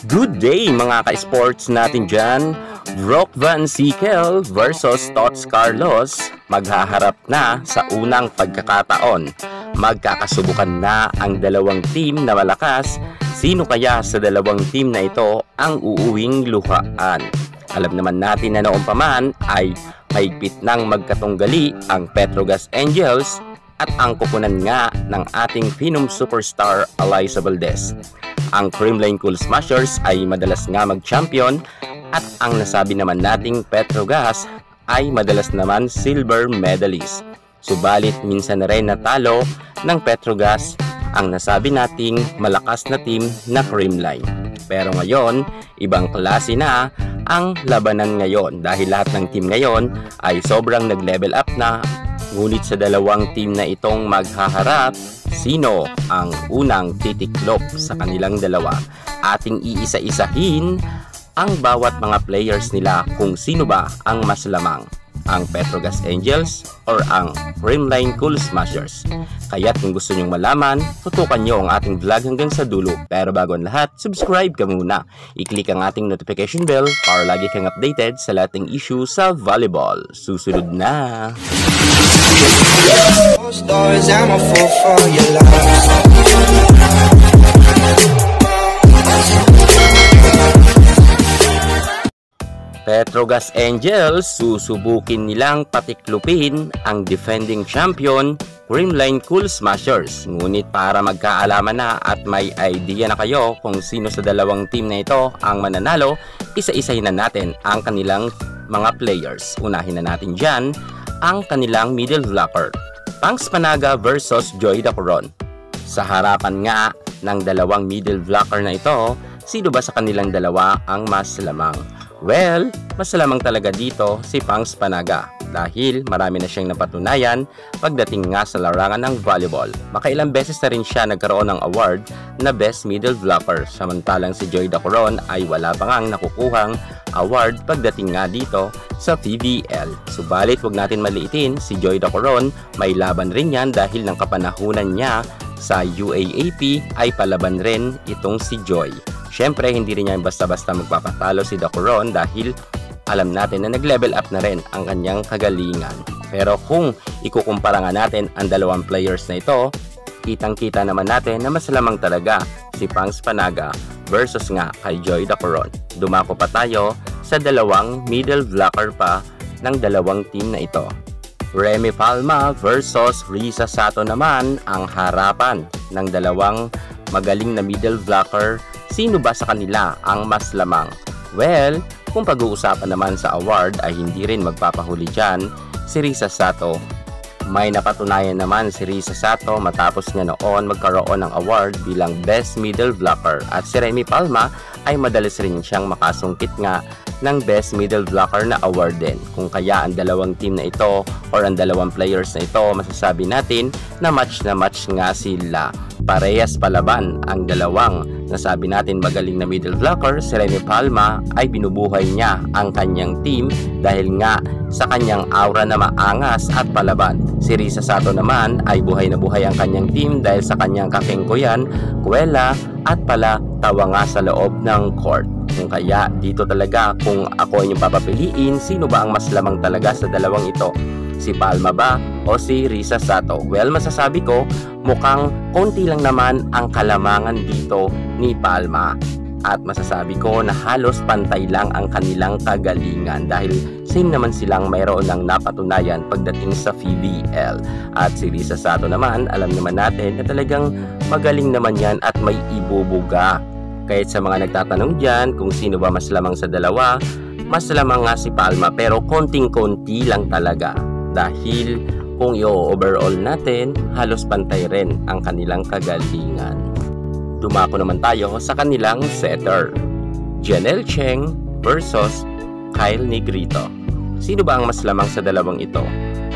Good day mga ka-sports natin dyan. Rock Van Sickle versus Tots Carlos maghaharap na sa unang pagkakataon. Magkakasubukan na ang dalawang team na malakas. Sino kaya sa dalawang team na ito ang uuwing luhaan? Alam naman natin na noon pa man ay mahigpit nang magkatunggali ang Petrogas Angels at ang kupunan nga ng ating Phenom superstar Alyssa Valdez. Ang Creamline Cool Smashers ay madalas nga mag-champion at ang nasabi naman nating Petrogas ay madalas naman silver medalist. Subalit minsan na rin natalo ng Petrogas ang nasabi nating malakas na team na Creamline. Pero ngayon, ibang klase na ang labanan ngayon dahil lahat ng team ngayon ay sobrang nag-level up na. Ngunit sa dalawang team na itong maghaharap, sino ang unang titiklop sa kanilang dalawa? Ating iisa-isahin ang bawat mga players nila kung sino ba ang mas lamang, ang Petrogas Angels or ang Creamline Cool Smashers. Kaya't kung gusto nyong malaman, tutukan nyo ang ating vlog hanggang sa dulo. Pero bago ang lahat, subscribe ka muna. I-click ang ating notification bell para lagi kang updated sa lahat ng issue sa volleyball. Susunod na! Petrogas Angels susubukin nilang patiklupin ang defending champion Creamline Cool Smashers. Ngunit para magkaalaman na at may idea na kayo kung sino sa dalawang team na ito ang mananalo, isa-isahin na natin ang kanilang mga players. Unahin na natin dyan ang kanilang middle blocker, Pangs Panaga versus Joy Dacoron. Sa harapan nga ng dalawang middle blocker na ito, sino ba sa kanilang dalawa ang mas lamang? Well, mas lamang talaga dito si Pangs Panaga dahil marami na siyang napatunayan pagdating nga sa larangan ng volleyball. Makailang beses na rin siya nagkaroon ng award na Best Middle Blocker, samantalang si Joy Dacoron ay wala pa ngang nakukuhang award pagdating nga dito sa PVL. Subalit wag natin maliitin, si Joy Dacoron may laban rin yan dahil ng kapanahunan niya sa UAAP ay palaban rin itong si Joy. Siyempre, hindi rin niya basta-basta magpapatalo si Dacoron dahil alam natin na nag-level up na rin ang kanyang kagalingan. Pero kung ikukumpara nga natin ang dalawang players na ito, kitang-kita naman natin na mas lamang talaga si Pangs Panaga versus nga kay Joy Dacoron. Dumako pa tayo sa dalawang middle blocker pa ng dalawang team na ito. Remy Palma versus Risa Sato naman ang harapan ng dalawang magaling na middle blocker. Sino ba sa kanila ang mas lamang? Well, kung pag-uusapan naman sa award ay hindi rin magpapahuli dyan si Risa Sato. May napatunayan naman si Risa Sato matapos niya noon magkaroon ng award bilang Best Middle Blocker, at si Remy Palma ay madalas rin siyang makasungkit nga ng Best Middle Blocker na award din. Kung kaya ang dalawang team na ito or ang dalawang players na ito, masasabi natin na match nga sila. Parehas palaban ang dalawang nasabi natin magaling na middle blocker. Si Remy Palma ay binubuhay niya ang kanyang team dahil nga sa kanyang aura na maangas at palaban. Si Risa Sato naman ay buhay na buhay ang kanyang team dahil sa kanyang kakengkoyan, kuwela at pala tawa nga sa loob ng court. Kung kaya dito talaga kung ako ay yung papapiliin, sino ba ang mas lamang talaga sa dalawang ito? Si Palma ba o si Risa Sato? Well, masasabi ko mukhang konti lang naman ang kalamangan dito ni Palma. At masasabi ko na halos pantay lang ang kanilang kagalingan dahil same naman silang mayroon ng napatunayan pagdating sa PVL. At si Risa Sato naman, alam naman natin na talagang magaling naman yan at may ibubuga. Kahit sa mga nagtatanong dyan kung sino ba mas lamang sa dalawa, mas lamang nga si Palma pero konting-konti lang talaga. Dahil kung i-overall natin, halos pantay rin ang kanilang kagalingan. Dumako naman tayo sa kanilang setter, Janelle Cheng versus Kyle Negrito. Sino ba ang mas lamang sa dalawang ito?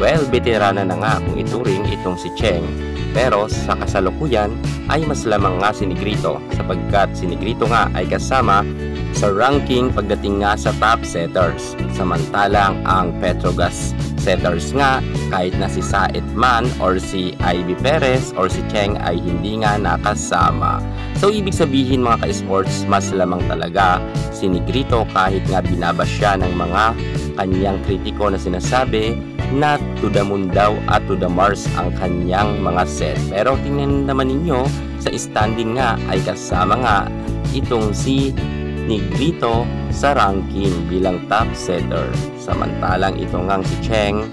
Well, veterana na nga kung ituring itong si Cheng. Pero sa kasalukuyan ay mas lamang nga si Negrito sapagkat si Negrito nga ay kasama sa ranking pagdating nga sa top setters. Samantalang ang Petrogas setters nga, kahit na si Saet man or si Ivy Perez or si Cheng ay hindi nga nakasama. So ibig sabihin mga ka-sports, mas lamang talaga si Negrito kahit nga binabas siya ng mga kanyang kritiko na sinasabi na to the moon daw at to the Mars ang kanyang mga set. Pero tingnan naman ninyo, sa standing nga ay kasama nga itong si Negrito sa ranking bilang top setter. Samantalang ito ngang si Cheng,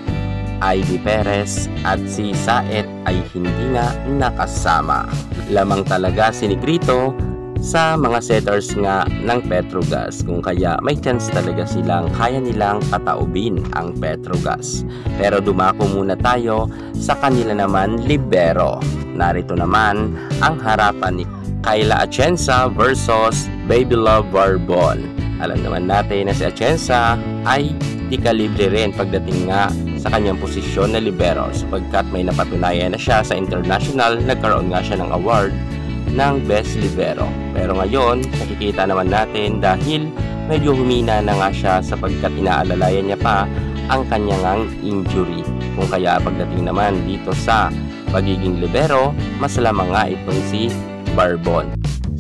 Ivy Perez at si Saet ay hindi nga nakasama. Lamang talaga si Negrito sa mga setters nga ng Petrogas, kung kaya may chance talaga kaya nilang pataubin ang Petrogas. Pero dumako muna tayo sa kanila naman libero. Narito naman ang harapan ni Kayla Atienza versus Baby Love Barbon. Alam naman natin na si Atienza ay di kalibre rin pagdating nga sa kanyang posisyon na libero, sapagkat may napatunayan na siya sa international. Nagkaroon nga siya ng award ng Best Libero. Pero ngayon, nakikita naman natin dahil medyo humina na nga siya sapagkat inaalalayan niya pa ang kanyang injury. Kung kaya pagdating naman dito sa pagiging libero, mas lamang nga itong si Barbon,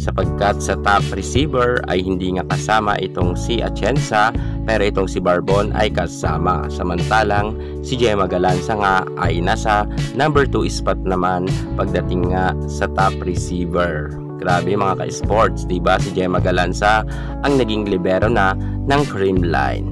sapagkat sa top receiver ay hindi nga kasama itong si Atienza, pero itong si Barbon ay kasama. Samantalang si Gemma Galanza nga ay nasa number 2 spot naman pagdating nga sa top receiver. Grabe mga ka-sports, diba? Si Gemma Galanza ang naging libero na ng Creamline.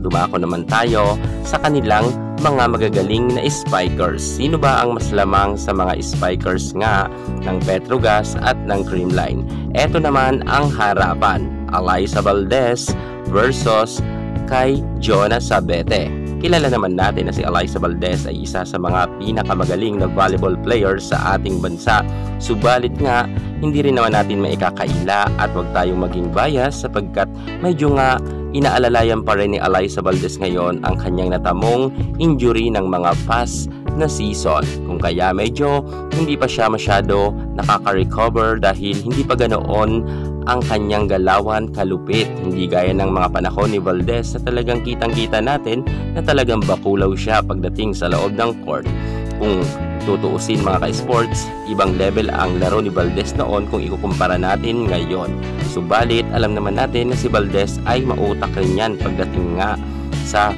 Dumako naman tayo sa kanilang mga magagaling na spikers. Sino ba ang mas lamang sa mga spikers nga ng Petrogas at ng Creamline? Ito naman ang harapan, Alyssa Valdez versus kay Jonah Sabete. Kilala naman natin na si Alyssa Valdez ay isa sa mga pinakamagaling na volleyball players sa ating bansa. Subalit nga, hindi rin naman natin maikakaila at wag tayong maging bias sapagkat medyo nga inaalalayan pa rin ni Alyssa Valdez ngayon ang kanyang natamong injury ng mga past na season. Kung kaya medyo hindi pa siya masyado nakaka-recover dahil hindi pa ganoon ang kanyang galawan kalupit. Hindi gaya ng mga panahon ni Valdez na talagang kitang-kita natin na talagang bakulaw siya pagdating sa loob ng court. Kung tutuusin mga ka-sports, ibang level ang laro ni Valdez noon kung ikukumpara natin ngayon. Subalit, alam naman natin na si Valdez ay mautak rin yan pagdating nga sa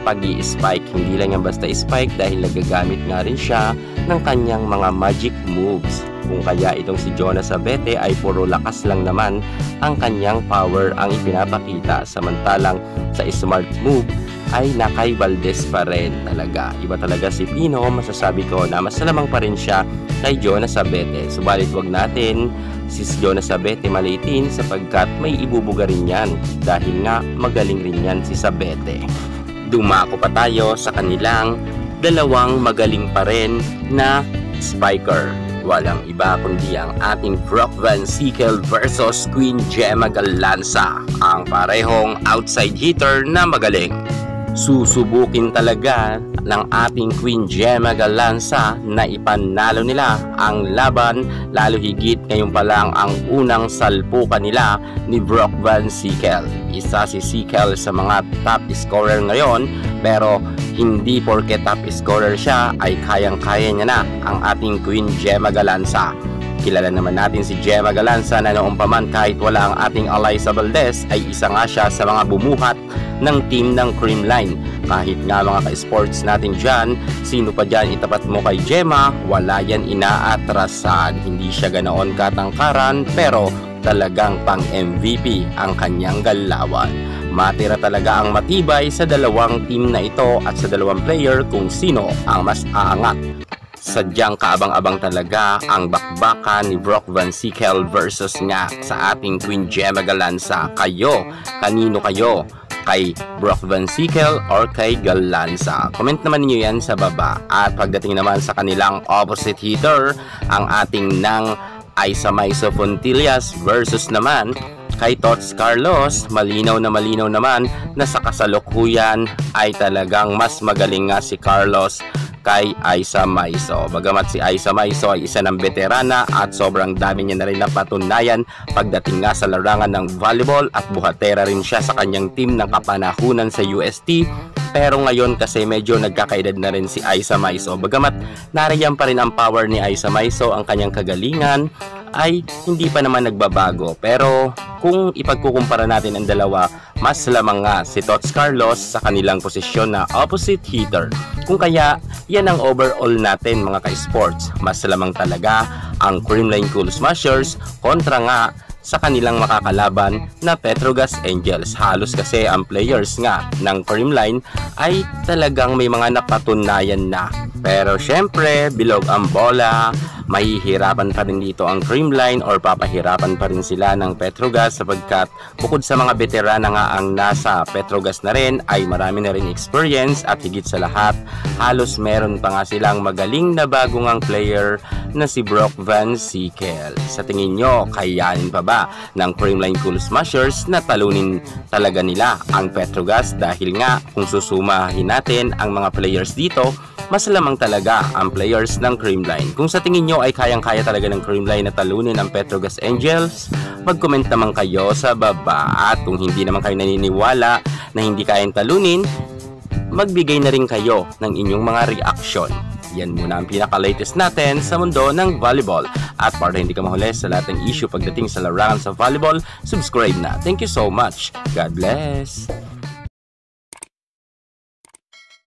pag-i-spike. Hindi lang yan basta spike dahil nagagamit nga rin siya ng kanyang mga magic moves. Kung kaya itong si Jonah Sabete ay puro lakas lang naman ang kanyang power ang ipinapakita. Samantalang sa smart move ay nakay Valdez pa rin talaga. Iba talaga si Pino, masasabi ko na mas lamang pa rin siya kay Jonah Sabete. Subalit wag natin si Jonah Sabete maliitin sapagkat may ibubuga rin yan dahil nga magaling rin yan si Sabete. Dumako pa tayo sa kanilang dalawang magaling pa rin na spiker. Walang iba kundi ang ating Brooke Van Sickle versus Queen Gemma Galanza, ang parehong outside hitter na magaling. Susubukin talaga ng ating Queen Gemma Galanza na ipanalo nila ang laban, lalo higit ngayon pa lang ang unang salpukan nila ni Brooke Van Sickle. Isa si Sickle sa mga top scorer ngayon, pero hindi porke top scorer siya ay kayang-kaya niya na ang ating Queen Gemma Galanza. Kilala naman natin si Gemma Galanza na noong paman kahit wala ang ating Alyssa Valdez ay isa nga siya sa mga bumuhat ng team ng Creamline. Kahit nga mga ka-sports natin dyan, sino pa dyan itapat mo kay Gemma, wala yan inaatrasan. Hindi siya ganoon katangkaran pero talagang pang MVP ang kanyang galawan. Matira talaga ang matibay sa dalawang team na ito at sa dalawang player kung sino ang mas aangat. Sadyang kaabang-abang talaga ang bakbakan ni Brooke Van Sickle versus nga sa ating Queen Gemma Galanza. Kayo, kanino kayo? Kay Brooke Van Sickle or kay Galanza? Comment naman niyo yan sa baba. At pagdating naman sa kanilang opposite hitter, ang ating ng Aiza Maiso Fontillas versus naman kay Tots Carlos, malinaw naman na sa kasalukuyan ay talagang mas magaling nga si Carlos kay Aiza Maiso. Bagamat si Aiza Maiso ay isa ng veterana at sobrang dami niya na rin napatunayan pagdating nga sa larangan ng volleyball at buhatera rin siya sa kanyang team ng kapanahunan sa UST. Pero ngayon kasi medyo nagkakaedad na rin si Aiza Maiso. Bagamat nariyan pa rin ang power ni Aiza Maiso, ang kanyang kagalingan ay hindi pa naman nagbabago. Pero kung ipagkukumpara natin ang dalawa, mas lamang nga si Tots Carlos sa kanilang posisyon na opposite hitter. Kung kaya, yan ang overall natin mga ka-sports. Mas lamang talaga ang Creamline Cool Smashers kontra nga sa kanilang makakalaban na Petrogas Angels. Halos kasi ang players nga ng Creamline ay talagang may mga napatunayan na. Pero syempre, bilog ang bola, mahihirapan pa rin dito ang Creamline or papahirapan pa rin sila ng Petrogas sapagkat bukod sa mga veterana nga ang nasa Petrogas na rin ay marami na rin experience at higit sa lahat halos meron pa nga silang magaling na bagong ang player na si Brock Van Sickle. Sa tingin nyo, kayanin pa ba ng Creamline Cool Smashers na talunin talaga nila ang Petrogas? Dahil nga kung susumahin natin ang mga players dito, mas lamang talaga ang players ng Creamline. Kung sa tingin nyo ay kayang-kaya talaga ng Creamline na talunin ang Petrogas Angels, mag-comment naman kayo sa baba. At kung hindi naman kayo naniniwala na hindi kayang talunin, magbigay na rin kayo ng inyong mga reaction. Yan muna ang pinaka-latest natin sa mundo ng volleyball. At para hindi ka mahuli sa lahat ng issue pagdating sa larangan sa volleyball, subscribe na. Thank you so much. God bless.